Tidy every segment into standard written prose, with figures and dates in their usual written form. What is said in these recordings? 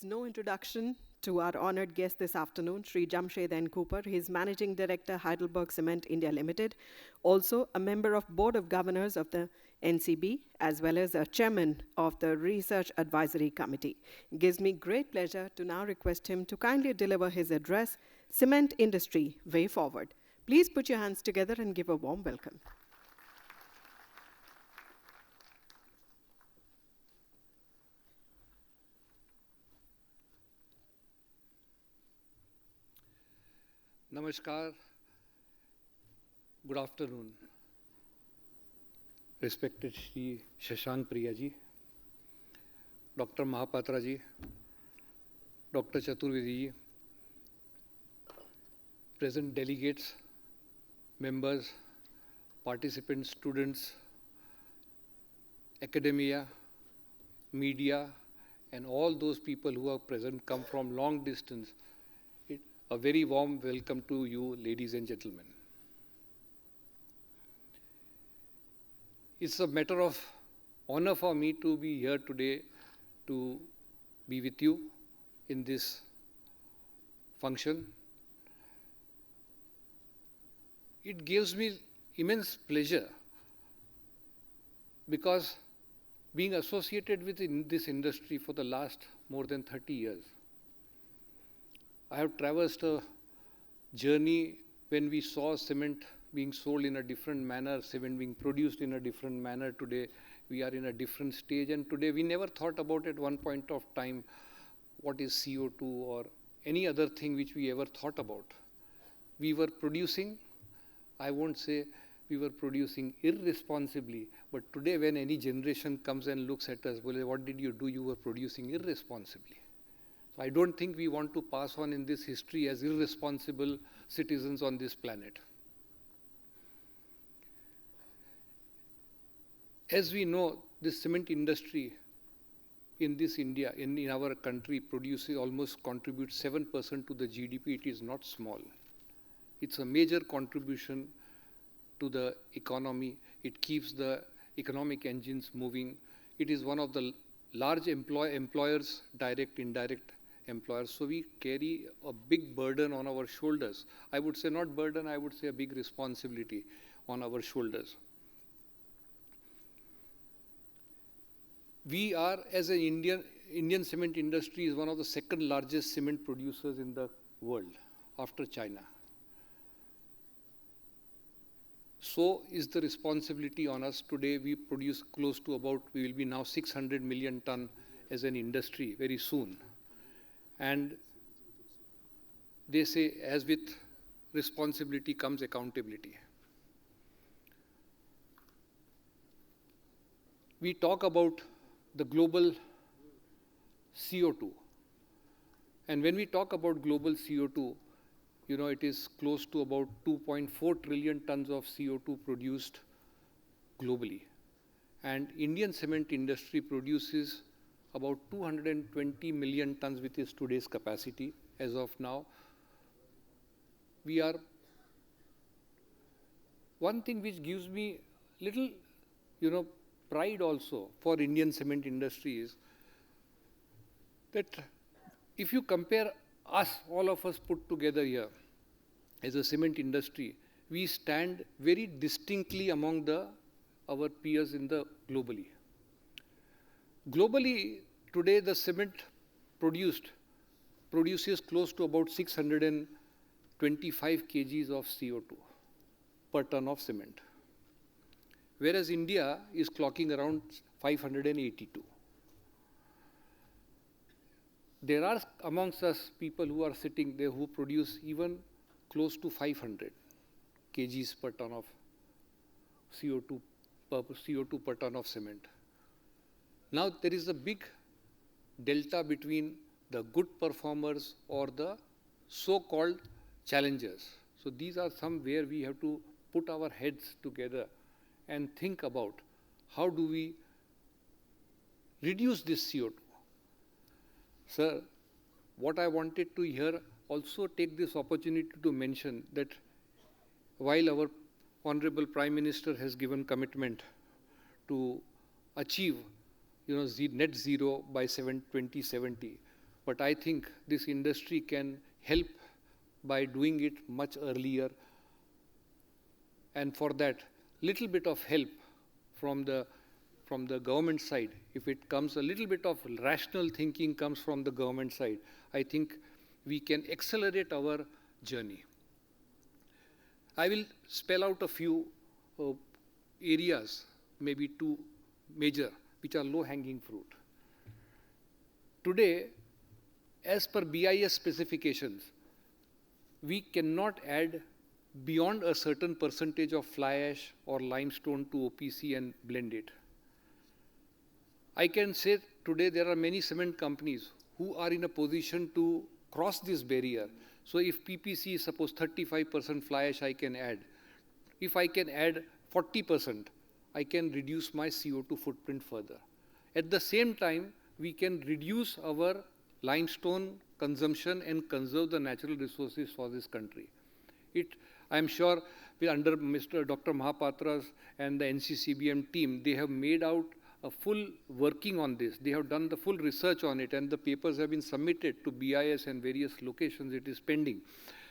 needs no introduction to our honored guest this afternoon, Shri Jamshed N. Cooper. He is Managing Director, HeidelbergCement India Limited, also a member of Board of Governors of the NCB, as well as a Chairman of the Research Advisory Committee. It gives me great pleasure to now request him to kindly deliver his address, Cement Industry, Way Forward. Please put your hands together and give a warm welcome. Namaskar, good afternoon. Respected Shri Shashank Priya ji, Dr. Mahapatra ji, Dr. Chaturvedi ji, present delegates, members, participants, students, academia, media, and all those people who are present come from long distance. A very warm welcome to you, ladies and gentlemen. It's a matter of honor for me to be here today to be with you in this function. It gives me immense pleasure because being associated with this industry for the last more than 30 years, I have traversed a journey when we saw cement being sold in a different manner, cement being produced in a different manner. Today, we are in a different stage, and today we never thought about at one point of time what is CO2 or any other thing which we ever thought about. We were producing, I won't say we were producing irresponsibly, but today when any generation comes and looks at us, well, what did you do? You were producing irresponsibly. So I don't think we want to pass on in this history as irresponsible citizens on this planet. As we know, this cement industry in this India, in our country, contributes 7% to the GDP. It is not small. It's a major contribution to the economy. It keeps the economic engines moving. It is one of the large employers, direct, indirect employers. So we carry a big burden on our shoulders. I would say not burden, I would say a big responsibility on our shoulders. We are, as an Indian cement industry is one of the second largest cement producers in the world after China. So is the responsibility on us. Today we produce close to we will be now 600 million ton as an industry very soon. And they say, as with responsibility comes accountability. We talk about the global CO2. And when we talk about global CO2, you know, it is close to about 2.4 trillion tons of CO2 produced globally. And Indian cement industry produces about 220 million tons, which is today's capacity as of now. One thing which gives me little, pride also for Indian cement industry is that if you compare us, all of us put together here as a cement industry, we stand very distinctly among our peers globally. Globally, today the cement produces close to about 625 kgs of CO2 per ton of cement, whereas India is clocking around 582. There are amongst us people who are sitting there who produce even close to 500 kgs per ton of CO2 per ton of cement. Now there is a big delta between the good performers or the so-called challengers. So these are some where we have to put our heads together and think about how do we reduce this CO2. Sir, what I wanted to hear also take this opportunity to mention that while our Honorable Prime Minister has given commitment to achieve net zero by 2070, but I think this industry can help by doing it much earlier. And for that, little bit of help from the government side, if it comes, a little bit of rational thinking comes from the government side, I think we can accelerate our journey. I will spell out a few areas, maybe two major, which are low-hanging fruit. Today, as per BIS specifications, we cannot add beyond a certain percentage of fly ash or limestone to OPC and blend it. I can say today there are many cement companies who are in a position to cross this barrier. So if PPC is suppose 35% fly ash I can add. If I can add 40%, I can reduce my CO2 footprint further. At the same time, we can reduce our limestone consumption and conserve the natural resources for this country. I am sure under Mr. Dr. Mahapatra's and the NCCBM team, they have made out a full working on this. They have done the full research on it, and the papers have been submitted to BIS and various locations. It is pending,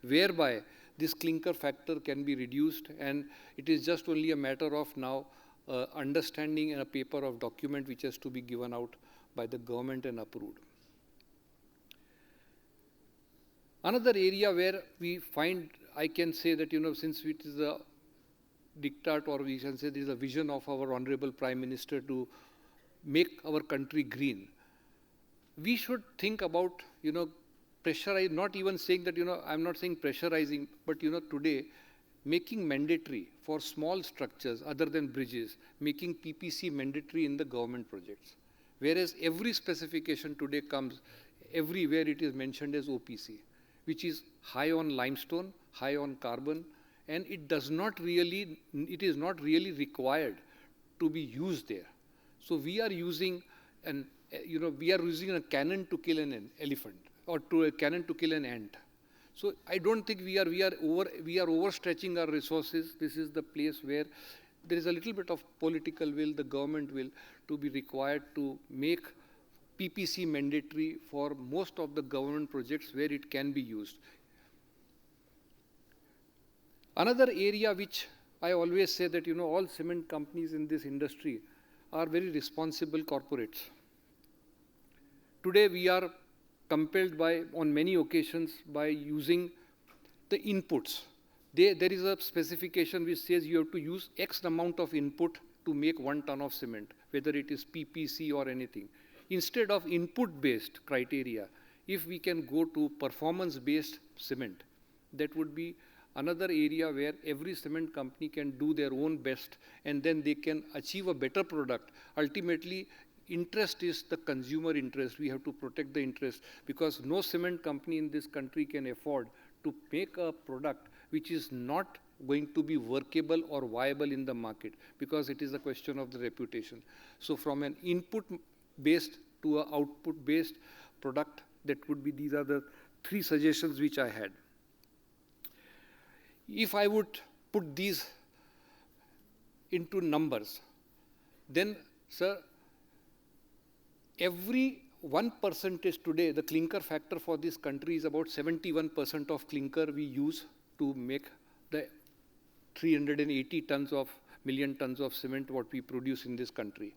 whereby this clinker factor can be reduced, and it is just only a matter of now understanding a paper of document which has to be given out by the government and approved. Another area where we find, I can say that, since it is a diktat, or we can say this is a vision of our Honorable Prime Minister to make our country green, we should think about, pressurize, not even saying that, I'm not saying pressurizing, but, today, making mandatory for small structures other than bridges, making PPC mandatory in the government projects. Whereas every specification today comes, everywhere it is mentioned as OPC, which is high on limestone, high on carbon, and it is not really required to be used there. So we are using a cannon to kill an elephant, or a cannon to kill an ant. So I don't think we are overstretching our resources. This is the place where there is a little bit of political will, the government will, to be required to make PPC mandatory for most of the government projects where it can be used. Another area which I always say that, all cement companies in this industry are very responsible corporates. Today we are compelled on many occasions by using the inputs. There is a specification which says you have to use X amount of input to make 1 ton of cement, whether it is PPC or anything. Instead of input-based criteria, if we can go to performance-based cement, that would be another area where every cement company can do their own best, and then they can achieve a better product. Ultimately, interest is the consumer interest. We have to protect the interest, because no cement company in this country can afford to make a product which is not going to be workable or viable in the market, because it is a question of the reputation. So from an input-based to an output-based product, that would be, these are the 3 suggestions which I had. If I would put these into numbers, then, sir, every 1% today, the clinker factor for this country is about 71% of clinker we use to make the 380 million tons of cement what we produce in this country.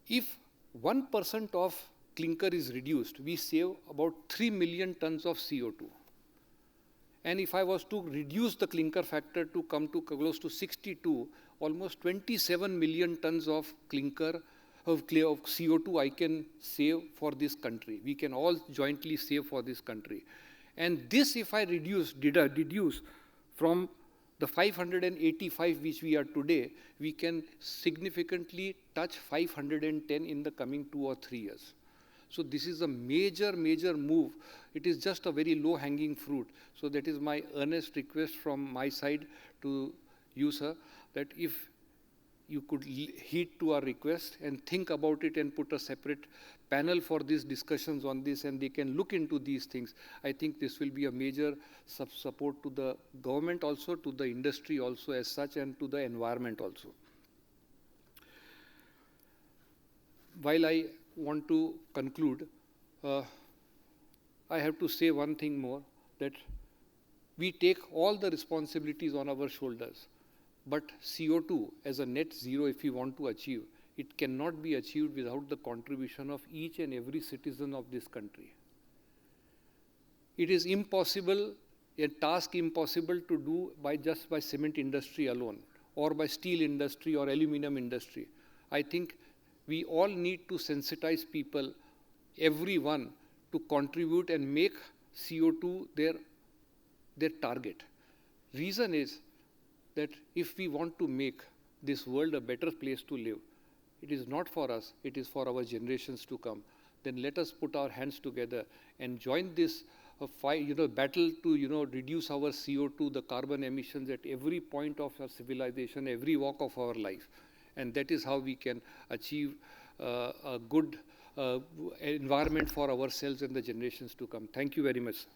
If 1% of clinker is reduced, we save about 3 million tons of CO2. And if I was to reduce the clinker factor to come to close to 62, almost 27 million tons of clinker, of CO2 I can save for this country. We can all jointly save for this country. And this, if I deduce from the 585 which we are today, we can significantly touch 510 in the coming 2 or 3 years. So this is a major move. It is just a very low-hanging fruit. So that is my earnest request from my side to you, sir, that if you could heed to our request and think about it and put a separate panel for these discussions on this, and they can look into these things. I think this will be a major support to the government also, to the industry also as such, and to the environment also. While I want to conclude, I have to say one thing more, that we take all the responsibilities on our shoulders, but CO2 as a net zero, if we want to achieve, it cannot be achieved without the contribution of each and every citizen of this country. It is impossible, a task impossible to do just by cement industry alone, or by steel industry or aluminum industry. I think we all need to sensitize people, everyone, to contribute and make CO2 their target. Reason is that if we want to make this world a better place to live, it is not for us, it is for our generations to come. Then let us put our hands together and join this battle to reduce our CO2, the carbon emissions at every point of our civilization, every walk of our life. And that is how we can achieve a good environment for ourselves and the generations to come. Thank you very much.